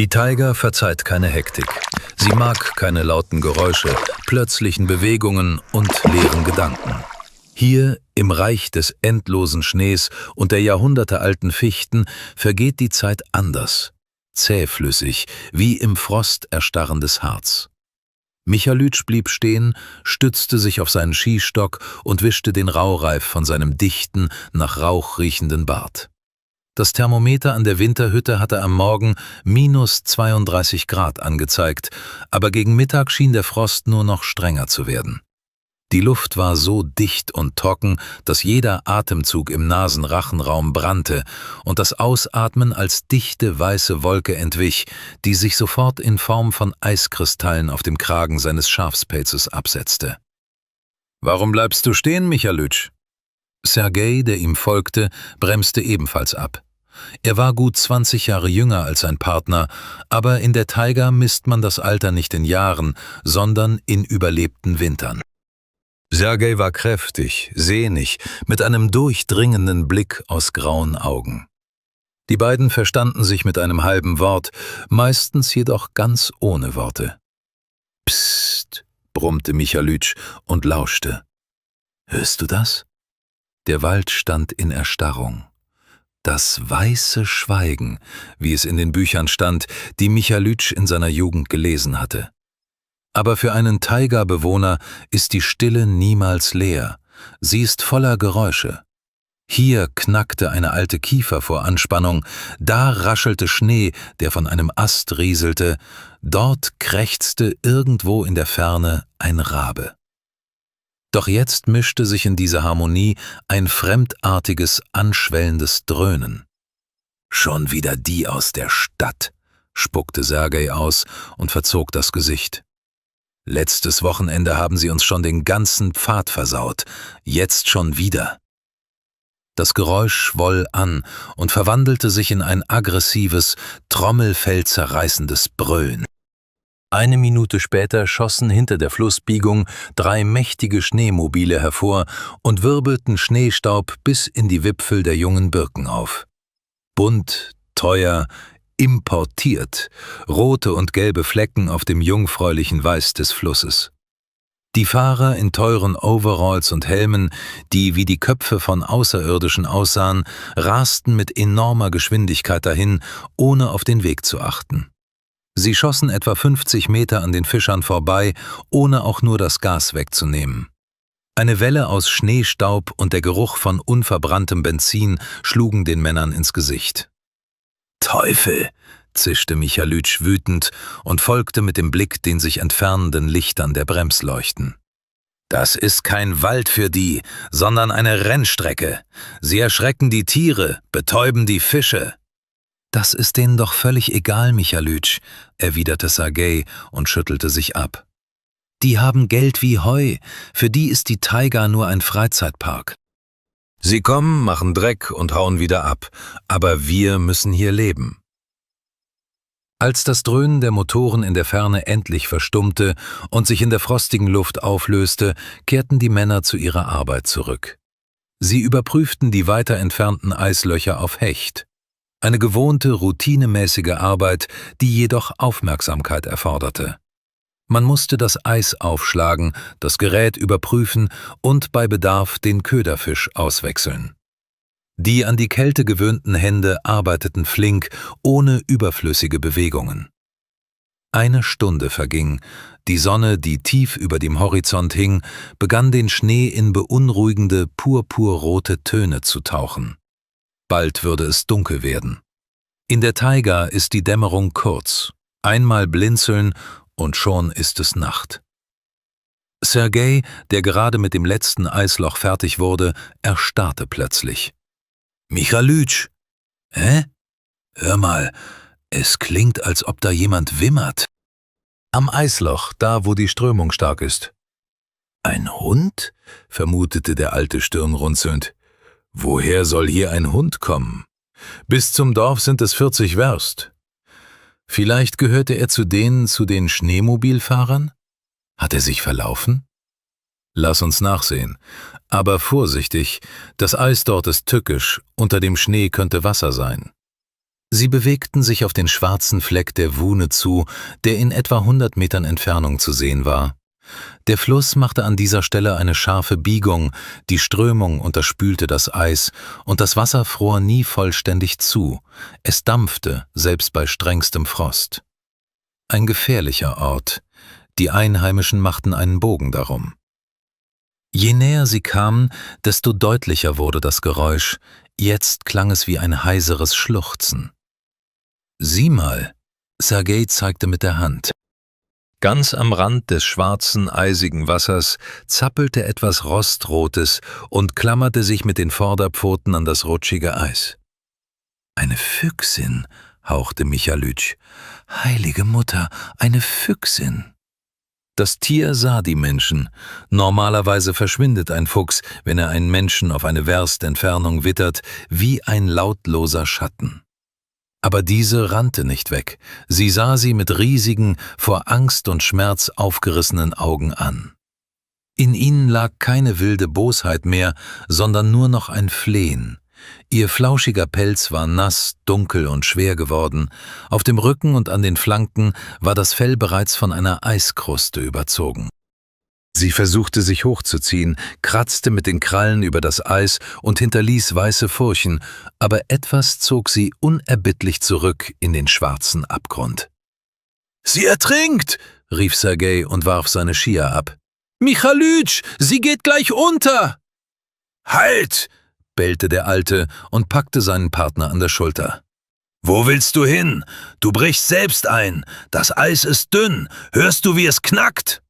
Die Taiga verzeiht keine Hektik. Sie mag keine lauten Geräusche, plötzlichen Bewegungen und leeren Gedanken. Hier, im Reich des endlosen Schnees und der jahrhundertealten Fichten, vergeht die Zeit anders, zähflüssig, wie im Frost erstarrendes Harz. Michalytsch blieb stehen, stützte sich auf seinen Skistock und wischte den Raureif von seinem dichten, nach Rauch riechenden Bart. Das Thermometer an der Winterhütte hatte am Morgen -32 Grad angezeigt, aber gegen Mittag schien der Frost nur noch strenger zu werden. Die Luft war so dicht und trocken, dass jeder Atemzug im Nasen-Rachenraum brannte und das Ausatmen als dichte weiße Wolke entwich, die sich sofort in Form von Eiskristallen auf dem Kragen seines Schafspelzes absetzte. »Warum bleibst du stehen, Michalytsch?« Sergej, der ihm folgte, bremste ebenfalls ab. Er war gut 20 Jahre jünger als sein Partner, aber in der Taiga misst man das Alter nicht in Jahren, sondern in überlebten Wintern. Sergej war kräftig, sehnig, mit einem durchdringenden Blick aus grauen Augen. Die beiden verstanden sich mit einem halben Wort, meistens jedoch ganz ohne Worte. »Psst«, brummte Michalytsch und lauschte. »Hörst du das?« Der Wald stand in Erstarrung. Das weiße Schweigen, wie es in den Büchern stand, die Michalytsch in seiner Jugend gelesen hatte. Aber für einen Taiga-Bewohner ist die Stille niemals leer. Sie ist voller Geräusche. Hier knackte eine alte Kiefer vor Anspannung, da raschelte Schnee, der von einem Ast rieselte, dort krächzte irgendwo in der Ferne ein Rabe. Doch jetzt mischte sich in diese Harmonie ein fremdartiges, anschwellendes Dröhnen. »Schon wieder die aus der Stadt«, spuckte Sergej aus und verzog das Gesicht. »Letztes Wochenende haben sie uns schon den ganzen Pfad versaut, jetzt schon wieder.« Das Geräusch schwoll an und verwandelte sich in ein aggressives, trommelfellzerreißendes Brüllen. Eine Minute später schossen hinter der Flussbiegung 3 mächtige Schneemobile hervor und wirbelten Schneestaub bis in die Wipfel der jungen Birken auf. Bunt, teuer, importiert, rote und gelbe Flecken auf dem jungfräulichen Weiß des Flusses. Die Fahrer in teuren Overalls und Helmen, die wie die Köpfe von Außerirdischen aussahen, rasten mit enormer Geschwindigkeit dahin, ohne auf den Weg zu achten. Sie schossen etwa 50 Meter an den Fischern vorbei, ohne auch nur das Gas wegzunehmen. Eine Welle aus Schneestaub und der Geruch von unverbranntem Benzin schlugen den Männern ins Gesicht. »Teufel«, zischte Michalytsch wütend und folgte mit dem Blick den sich entfernenden Lichtern der Bremsleuchten. »Das ist kein Wald für die, sondern eine Rennstrecke. Sie erschrecken die Tiere, betäuben die Fische.« »Das ist denen doch völlig egal, Michalytsch«, erwiderte Sergej und schüttelte sich ab. »Die haben Geld wie Heu, für die ist die Taiga nur ein Freizeitpark. Sie kommen, machen Dreck und hauen wieder ab, aber wir müssen hier leben.« Als das Dröhnen der Motoren in der Ferne endlich verstummte und sich in der frostigen Luft auflöste, kehrten die Männer zu ihrer Arbeit zurück. Sie überprüften die weiter entfernten Eislöcher auf Hecht. Eine gewohnte, routinemäßige Arbeit, die jedoch Aufmerksamkeit erforderte. Man musste das Eis aufschlagen, das Gerät überprüfen und bei Bedarf den Köderfisch auswechseln. Die an die Kälte gewöhnten Hände arbeiteten flink, ohne überflüssige Bewegungen. 1 Stunde verging, die Sonne, die tief über dem Horizont hing, begann den Schnee in beunruhigende, purpurrote Töne zu tauchen. Bald würde es dunkel werden. In der Taiga ist die Dämmerung kurz. Einmal blinzeln und schon ist es Nacht. Sergej, der gerade mit dem letzten Eisloch fertig wurde, erstarrte plötzlich. »Michalytsch!« »Hä? Hör mal, es klingt, als ob da jemand wimmert.« »Am Eisloch, da wo die Strömung stark ist.« »Ein Hund?«, vermutete der Alte stirnrunzelnd. »Woher soll hier ein Hund kommen? Bis zum Dorf sind es 40 Werst. Vielleicht gehörte er zu den Schneemobilfahrern? Hat er sich verlaufen? Lass uns nachsehen. Aber vorsichtig, das Eis dort ist tückisch, unter dem Schnee könnte Wasser sein.« Sie bewegten sich auf den schwarzen Fleck der Wune zu, der in etwa 100 Metern Entfernung zu sehen war. Der Fluss machte an dieser Stelle eine scharfe Biegung, die Strömung unterspülte das Eis, und das Wasser fror nie vollständig zu, es dampfte, selbst bei strengstem Frost. Ein gefährlicher Ort, die Einheimischen machten einen Bogen darum. Je näher sie kamen, desto deutlicher wurde das Geräusch, jetzt klang es wie ein heiseres Schluchzen. »Sieh mal«, Sergej zeigte mit der Hand. Ganz am Rand des schwarzen, eisigen Wassers zappelte etwas Rostrotes und klammerte sich mit den Vorderpfoten an das rutschige Eis. »Eine Füchsin«, hauchte Michalytsch. »Heilige Mutter, eine Füchsin!« Das Tier sah die Menschen. Normalerweise verschwindet ein Fuchs, wenn er einen Menschen auf eine Werst Entfernung wittert, wie ein lautloser Schatten. Aber diese rannte nicht weg. Sie sah sie mit riesigen, vor Angst und Schmerz aufgerissenen Augen an. In ihnen lag keine wilde Bosheit mehr, sondern nur noch ein Flehen. Ihr flauschiger Pelz war nass, dunkel und schwer geworden. Auf dem Rücken und an den Flanken war das Fell bereits von einer Eiskruste überzogen. Sie versuchte sich hochzuziehen, kratzte mit den Krallen über das Eis und hinterließ weiße Furchen, aber etwas zog sie unerbittlich zurück in den schwarzen Abgrund. »Sie ertrinkt«, rief Sergej und warf seine Skier ab. »Michalytsch, sie geht gleich unter!« »Halt!«, bellte der Alte und packte seinen Partner an der Schulter. »Wo willst du hin? Du brichst selbst ein. Das Eis ist dünn. Hörst du, wie es knackt?«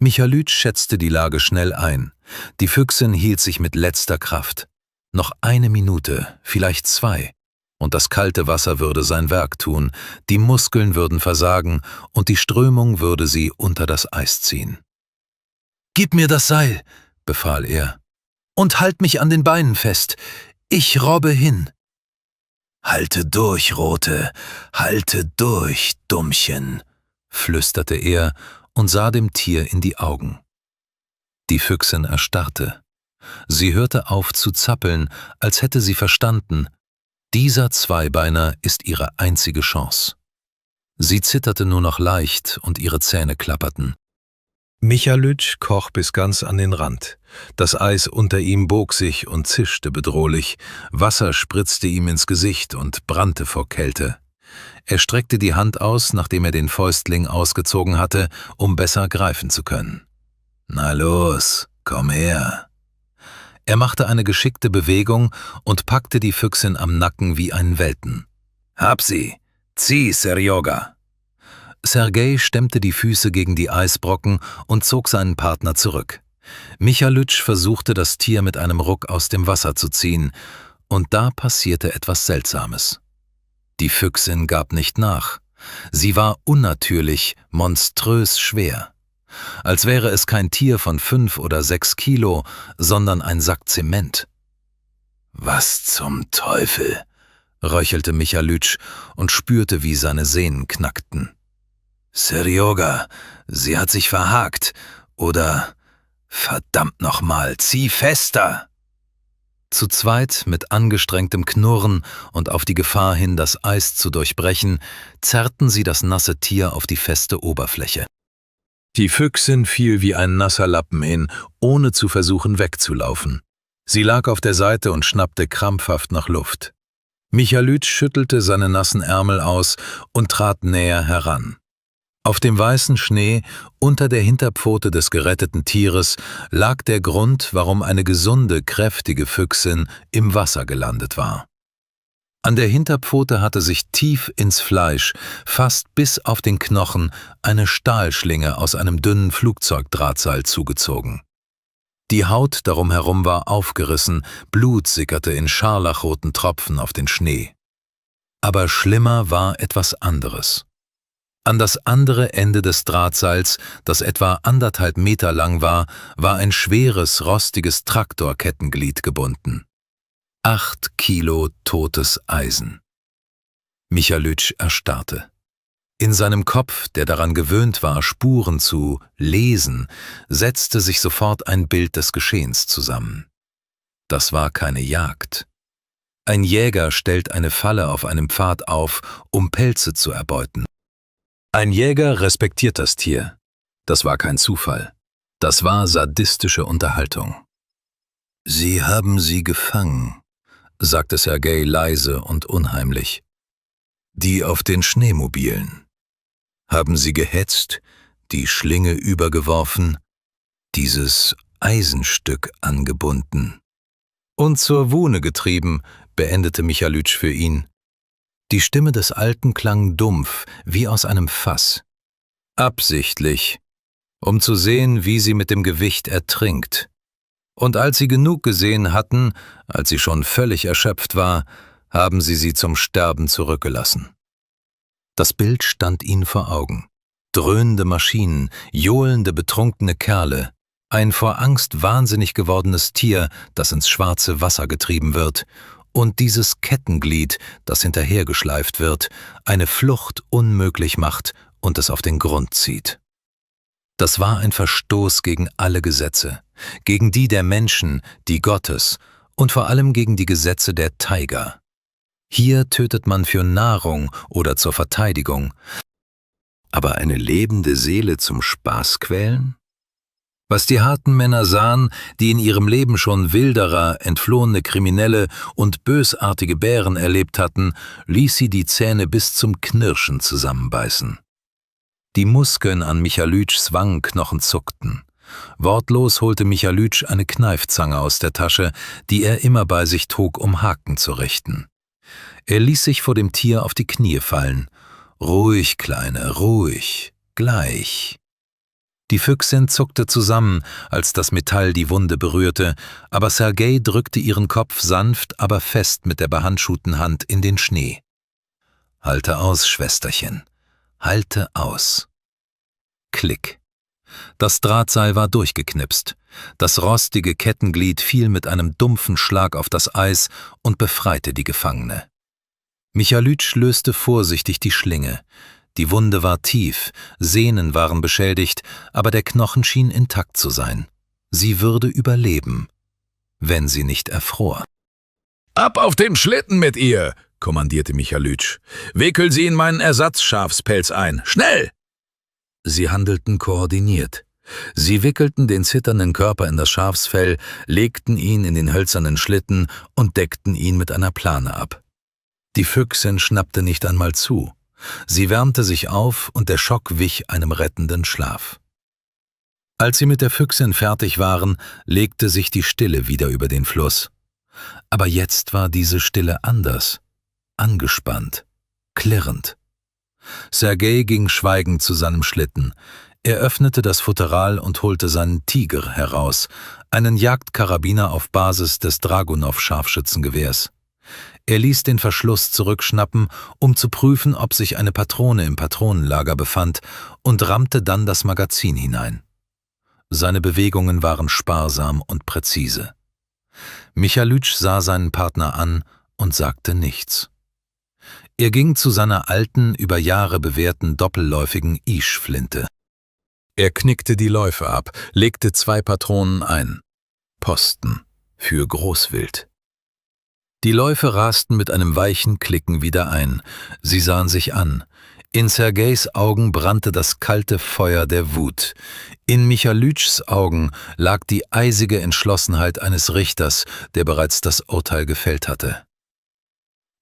Michalytsch schätzte die Lage schnell ein. Die Füchsin hielt sich mit letzter Kraft. Noch 1 Minute, vielleicht 2, und das kalte Wasser würde sein Werk tun, die Muskeln würden versagen und die Strömung würde sie unter das Eis ziehen. »Gib mir das Seil«, befahl er, »und halt mich an den Beinen fest. Ich robbe hin.« »Halte durch, Rote, halte durch, Dummchen«, flüsterte er und sah dem Tier in die Augen. Die Füchsin erstarrte. Sie hörte auf zu zappeln, als hätte sie verstanden, dieser Zweibeiner ist ihre einzige Chance. Sie zitterte nur noch leicht und ihre Zähne klapperten. Michalytsch kroch bis ganz an den Rand. Das Eis unter ihm bog sich und zischte bedrohlich, Wasser spritzte ihm ins Gesicht und brannte vor Kälte. Er streckte die Hand aus, nachdem er den Fäustling ausgezogen hatte, um besser greifen zu können. »Na los, komm her!« Er machte eine geschickte Bewegung und packte die Füchsin am Nacken wie einen Welten. »Hab sie! Zieh, Serjoga!« Sergej stemmte die Füße gegen die Eisbrocken und zog seinen Partner zurück. Michalytsch versuchte, das Tier mit einem Ruck aus dem Wasser zu ziehen, und da passierte etwas Seltsames. Die Füchsin gab nicht nach. Sie war unnatürlich, monströs schwer. Als wäre es kein Tier von 5 oder 6 Kilo, sondern ein Sack Zement. »Was zum Teufel?«, röchelte Michalytsch und spürte, wie seine Sehnen knackten. »Serjoga, sie hat sich verhakt. Oder, verdammt nochmal, zieh fester!« Zu zweit, mit angestrengtem Knurren und auf die Gefahr hin, das Eis zu durchbrechen, zerrten sie das nasse Tier auf die feste Oberfläche. Die Füchsin fiel wie ein nasser Lappen hin, ohne zu versuchen wegzulaufen. Sie lag auf der Seite und schnappte krampfhaft nach Luft. Michalytsch schüttelte seine nassen Ärmel aus und trat näher heran. Auf dem weißen Schnee, unter der Hinterpfote des geretteten Tieres, lag der Grund, warum eine gesunde, kräftige Füchsin im Wasser gelandet war. An der Hinterpfote hatte sich tief ins Fleisch, fast bis auf den Knochen, eine Stahlschlinge aus einem dünnen Flugzeugdrahtseil zugezogen. Die Haut darum herum war aufgerissen, Blut sickerte in scharlachroten Tropfen auf den Schnee. Aber schlimmer war etwas anderes. An das andere Ende des Drahtseils, das etwa 1,5 Meter lang war, war ein schweres, rostiges Traktorkettenglied gebunden. 8 Kilo totes Eisen. Michalytsch erstarrte. In seinem Kopf, der daran gewöhnt war, Spuren zu lesen, setzte sich sofort ein Bild des Geschehens zusammen. Das war keine Jagd. Ein Jäger stellt eine Falle auf einem Pfad auf, um Pelze zu erbeuten. Ein Jäger respektiert das Tier. Das war kein Zufall. Das war sadistische Unterhaltung. »Sie haben sie gefangen«, sagte Sergei leise und unheimlich. »Die auf den Schneemobilen. Haben sie gehetzt, die Schlinge übergeworfen, dieses Eisenstück angebunden. Und zur Wune getrieben«, beendete Michalytsch für ihn. Die Stimme des Alten klang dumpf, wie aus einem Fass. Absichtlich, um zu sehen, wie sie mit dem Gewicht ertrinkt. Und als sie genug gesehen hatten, als sie schon völlig erschöpft war, haben sie zum Sterben zurückgelassen. Das Bild stand ihnen vor Augen. Dröhnende Maschinen, johlende, betrunkene Kerle, ein vor Angst wahnsinnig gewordenes Tier, das ins schwarze Wasser getrieben wird, und dieses Kettenglied, das hinterhergeschleift wird, eine Flucht unmöglich macht und es auf den Grund zieht. Das war ein Verstoß gegen alle Gesetze, gegen die der Menschen, die Gottes und vor allem gegen die Gesetze der Taiga. Hier tötet man für Nahrung oder zur Verteidigung, aber eine lebende Seele zum Spaß quälen? Was die harten Männer sahen, die in ihrem Leben schon Wilderer, entflohene Kriminelle und bösartige Bären erlebt hatten, ließ sie die Zähne bis zum Knirschen zusammenbeißen. Die Muskeln an Michalytschs Wangenknochen zuckten. Wortlos holte Michalytsch eine Kneifzange aus der Tasche, die er immer bei sich trug, um Haken zu richten. Er ließ sich vor dem Tier auf die Knie fallen. »Ruhig, Kleine, ruhig, gleich.« Die Füchsin zuckte zusammen, als das Metall die Wunde berührte, aber Sergei drückte ihren Kopf sanft, aber fest mit der behandschuhten Hand in den Schnee. »Halte aus, Schwesterchen, halte aus.« Klick. Das Drahtseil war durchgeknipst. Das rostige Kettenglied fiel mit einem dumpfen Schlag auf das Eis und befreite die Gefangene. Michalytsch löste vorsichtig die Schlinge. Die Wunde war tief, Sehnen waren beschädigt, aber der Knochen schien intakt zu sein. Sie würde überleben, wenn sie nicht erfror. »Ab auf den Schlitten mit ihr«, kommandierte Michalytsch. »Wickel sie in meinen Ersatzschafspelz ein. Schnell!« Sie handelten koordiniert. Sie wickelten den zitternden Körper in das Schafsfell, legten ihn in den hölzernen Schlitten und deckten ihn mit einer Plane ab. Die Füchsin schnappte nicht einmal zu. Sie wärmte sich auf und der Schock wich einem rettenden Schlaf. Als sie mit der Füchsin fertig waren, legte sich die Stille wieder über den Fluss. Aber jetzt war diese Stille anders, angespannt, klirrend. Sergei ging schweigend zu seinem Schlitten. Er öffnete das Futteral und holte seinen Tiger heraus, einen Jagdkarabiner auf Basis des Dragunow-Scharfschützengewehrs. Er ließ den Verschluss zurückschnappen, um zu prüfen, ob sich eine Patrone im Patronenlager befand, und rammte dann das Magazin hinein. Seine Bewegungen waren sparsam und präzise. Michalytsch sah seinen Partner an und sagte nichts. Er ging zu seiner alten, über Jahre bewährten doppelläufigen Isch-Flinte. Er knickte die Läufe ab, legte 2 Patronen ein. Posten für Großwild. Die Läufe rasten mit einem weichen Klicken wieder ein. Sie sahen sich an. In Sergeis Augen brannte das kalte Feuer der Wut. In Michalytschs Augen lag die eisige Entschlossenheit eines Richters, der bereits das Urteil gefällt hatte.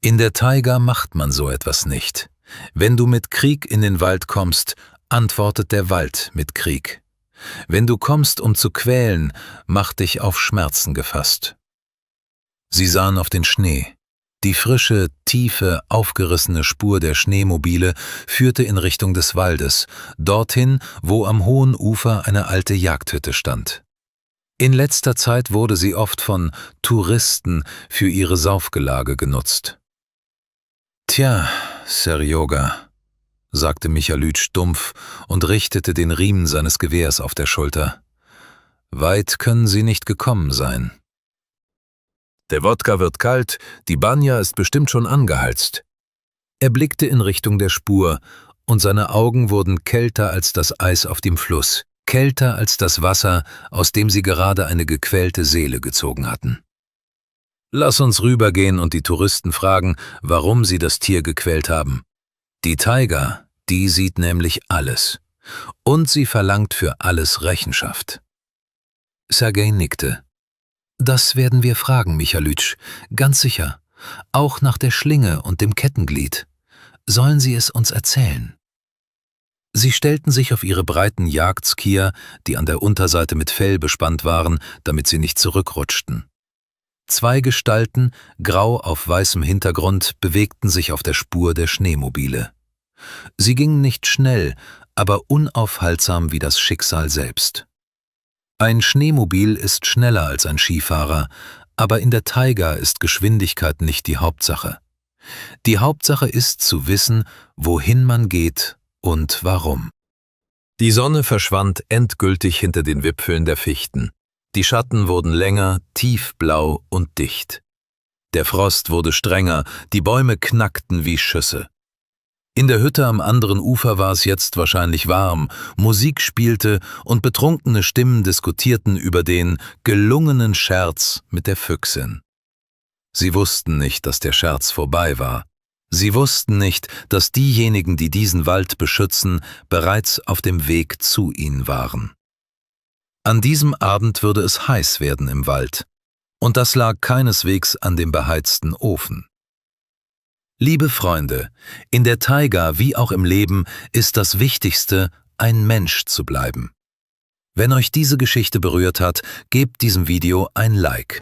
In der Taiga macht man so etwas nicht. Wenn du mit Krieg in den Wald kommst, antwortet der Wald mit Krieg. Wenn du kommst, um zu quälen, mach dich auf Schmerzen gefasst. Sie sahen auf den Schnee. Die frische, tiefe, aufgerissene Spur der Schneemobile führte in Richtung des Waldes, dorthin, wo am hohen Ufer eine alte Jagdhütte stand. In letzter Zeit wurde sie oft von Touristen für ihre Saufgelage genutzt. »Tja, Serjoga«, sagte Michalytsch dumpf und richtete den Riemen seines Gewehrs auf der Schulter. »Weit können Sie nicht gekommen sein. Der Wodka wird kalt, die Banja ist bestimmt schon angeheizt.« Er blickte in Richtung der Spur, und seine Augen wurden kälter als das Eis auf dem Fluss, kälter als das Wasser, aus dem sie gerade eine gequälte Seele gezogen hatten. Lass uns rübergehen und die Touristen fragen, warum sie das Tier gequält haben. Die Taiga, die sieht nämlich alles. Und sie verlangt für alles Rechenschaft. Sergej nickte. Das werden wir fragen, Michalytsch, ganz sicher. Auch nach der Schlinge und dem Kettenglied. Sollen Sie es uns erzählen? Sie stellten sich auf ihre breiten Jagdskier, die an der Unterseite mit Fell bespannt waren, damit sie nicht zurückrutschten. Zwei Gestalten, grau auf weißem Hintergrund, bewegten sich auf der Spur der Schneemobile. Sie gingen nicht schnell, aber unaufhaltsam wie das Schicksal selbst. Ein Schneemobil ist schneller als ein Skifahrer, aber in der Taiga ist Geschwindigkeit nicht die Hauptsache. Die Hauptsache ist zu wissen, wohin man geht und warum. Die Sonne verschwand endgültig hinter den Wipfeln der Fichten. Die Schatten wurden länger, tiefblau und dicht. Der Frost wurde strenger, die Bäume knackten wie Schüsse. In der Hütte am anderen Ufer war es jetzt wahrscheinlich warm, Musik spielte und betrunkene Stimmen diskutierten über den gelungenen Scherz mit der Füchsin. Sie wussten nicht, dass der Scherz vorbei war. Sie wussten nicht, dass diejenigen, die diesen Wald beschützen, bereits auf dem Weg zu ihnen waren. An diesem Abend würde es heiß werden im Wald, und das lag keineswegs an dem beheizten Ofen. Liebe Freunde, in der Taiga wie auch im Leben ist das Wichtigste, ein Mensch zu bleiben. Wenn euch diese Geschichte berührt hat, gebt diesem Video ein Like.